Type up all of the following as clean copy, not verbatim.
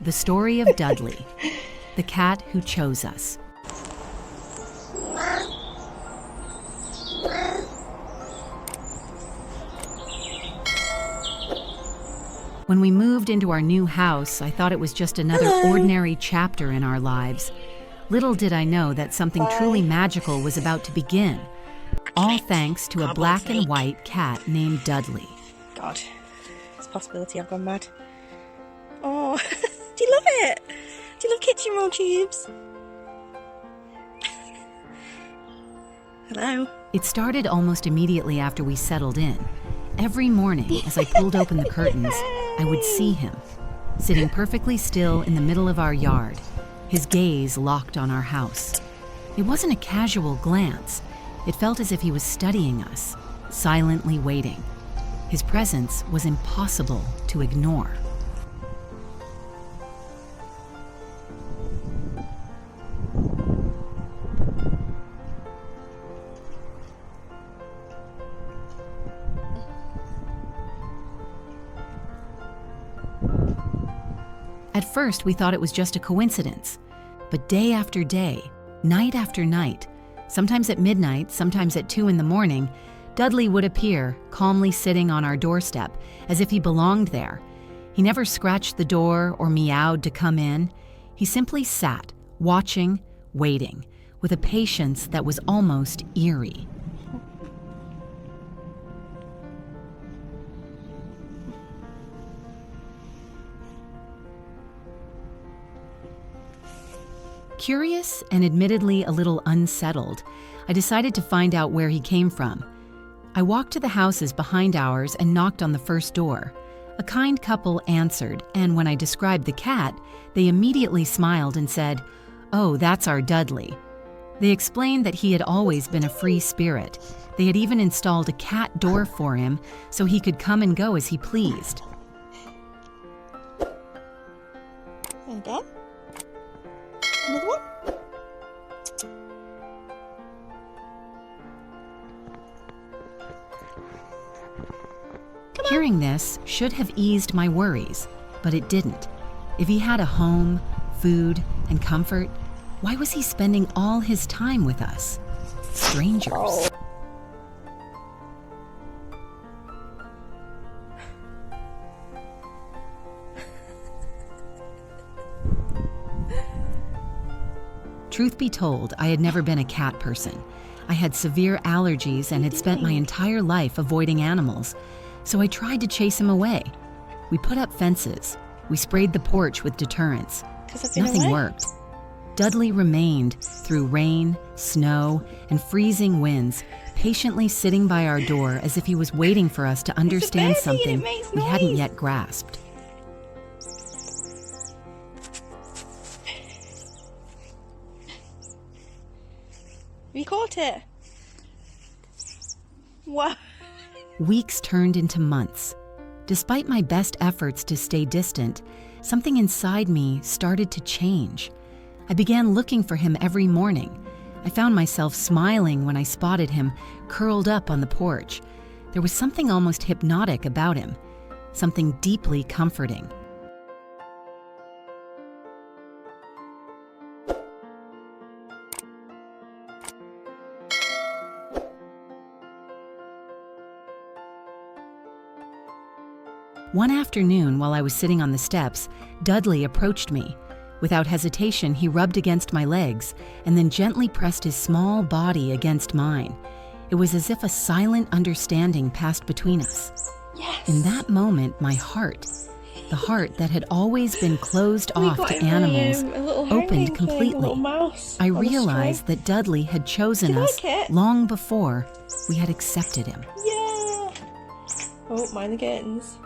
The story of Dudley, the cat who chose us. When we moved into our new house, I thought it was just another ordinary chapter in our lives. Little did I know that something truly magical was about to begin, all thanks to a black and white cat named Dudley. God, there's a possibility I've gone mad. Oh, do you love it? Do you love kitchen roll tubes? Hello? It started almost immediately after we settled in. Every morning, as I pulled open the curtains, I would see him, sitting perfectly still in the middle of our yard, his gaze locked on our house. It wasn't a casual glance. It felt as if he was studying us, silently waiting. His presence was impossible to ignore. At first, we thought it was just a coincidence. But day after day, night after night, sometimes at midnight, sometimes at 2 in the morning, Dudley would appear, calmly sitting on our doorstep, as if he belonged there. He never scratched the door or meowed to come in. He simply sat, watching, waiting, with a patience that was almost eerie. Curious and admittedly a little unsettled, I decided to find out where he came from. I walked to the houses behind ours and knocked on the first door. A kind couple answered, and when I described the cat, they immediately smiled and said, "Oh, that's our Dudley." They explained that he had always been a free spirit. They had even installed a cat door for him so he could come and go as he pleased. There you go. Another one? Hearing this should have eased my worries, but it didn't. If he had a home, food, and comfort, why was he spending all his time with us? Strangers. Oh. Truth be told, I had never been a cat person. I had severe allergies and had spent my entire life avoiding animals, so I tried to chase him away. We put up fences. We sprayed the porch with deterrents. Nothing worked. Dudley remained through rain, snow, and freezing winds, patiently sitting by our door as if he was waiting for us to understand something we hadn't yet grasped. Have you caught it? What? Weeks turned into months. Despite my best efforts to stay distant, something inside me started to change. I began looking for him every morning. I found myself smiling when I spotted him curled up on the porch. There was something almost hypnotic about him, something deeply comforting. One afternoon, while I was sitting on the steps, Dudley approached me. Without hesitation, he rubbed against my legs and then gently pressed his small body against mine. It was as if a silent understanding passed between us. Yes. In that moment, my heart, the heart that had always been closed off to animals, opened completely. I realized that Dudley had chosen us long before we had accepted him. Yeah. Oh, mind the kittens.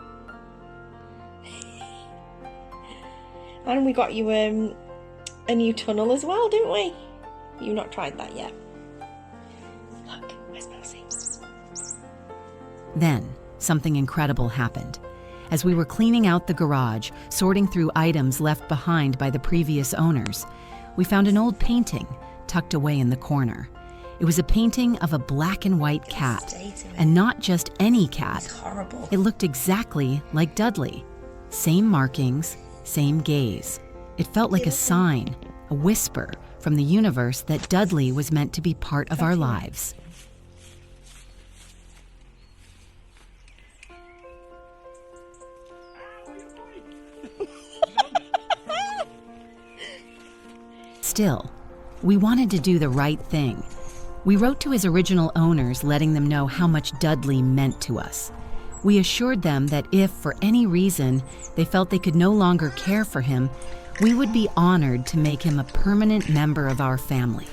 And we got you a new tunnel as well, didn't we? You've not tried that yet. Look, where's Mousy? Then, something incredible happened. As we were cleaning out the garage, sorting through items left behind by the previous owners, we found an old painting tucked away in the corner. It was a painting of a black and white cat, and not just any cat. It's horrible. It looked exactly like Dudley. Same markings, same gaze. It felt like a sign, a whisper from the universe that Dudley was meant to be part of our lives. Still, we wanted to do the right thing. We wrote to his original owners letting them know how much Dudley meant to us. We assured them that if, for any reason, they felt they could no longer care for him, we would be honored to make him a permanent member of our family.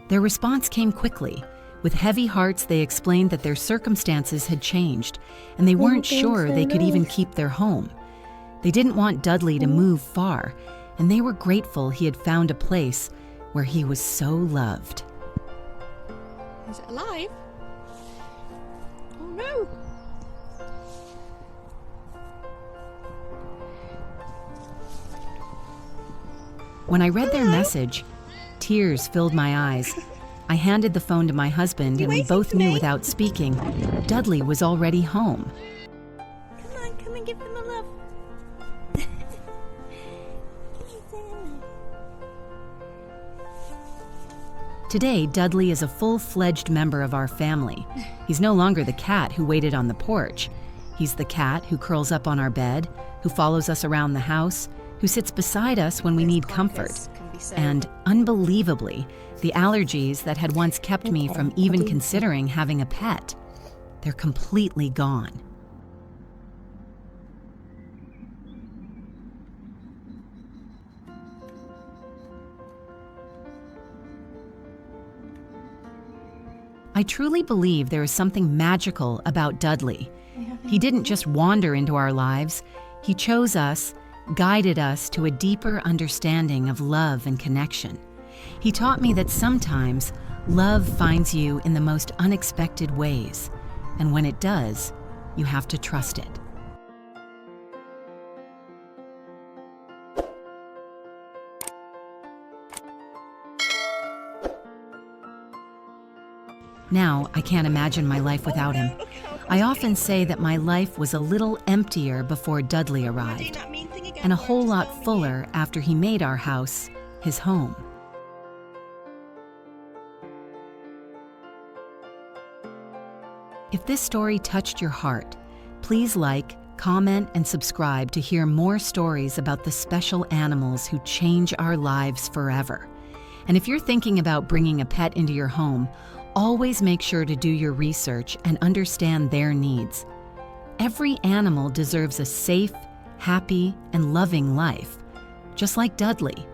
Their response came quickly. With heavy hearts, they explained that their circumstances had changed, and they weren't sure they could even keep their home. They didn't want Dudley to move far, and they were grateful he had found a place where he was so loved. Is it alive? Oh no! When I read their message, tears filled my eyes. I handed the phone to my husband, and we both knew without speaking, Dudley was already home. Come and give them a love. Today, Dudley is a full-fledged member of our family. He's no longer the cat who waited on the porch. He's the cat who curls up on our bed, who follows us around the house, who sits beside us when we need comfort. And, unbelievably, the allergies that had once kept me from even considering having a pet, they're completely gone. I truly believe there is something magical about Dudley. He didn't just wander into our lives. He chose us, guided us to a deeper understanding of love and connection. He taught me that sometimes love finds you in the most unexpected ways, and when it does, you have to trust it. Now, I can't imagine my life without him. I often say that my life was a little emptier before Dudley arrived, and a whole lot fuller after he made our house his home. If this story touched your heart, please like, comment, and subscribe to hear more stories about the special animals who change our lives forever. And if you're thinking about bringing a pet into your home, always make sure to do your research and understand their needs. Every animal deserves a safe, happy, and loving life, just like Dudley.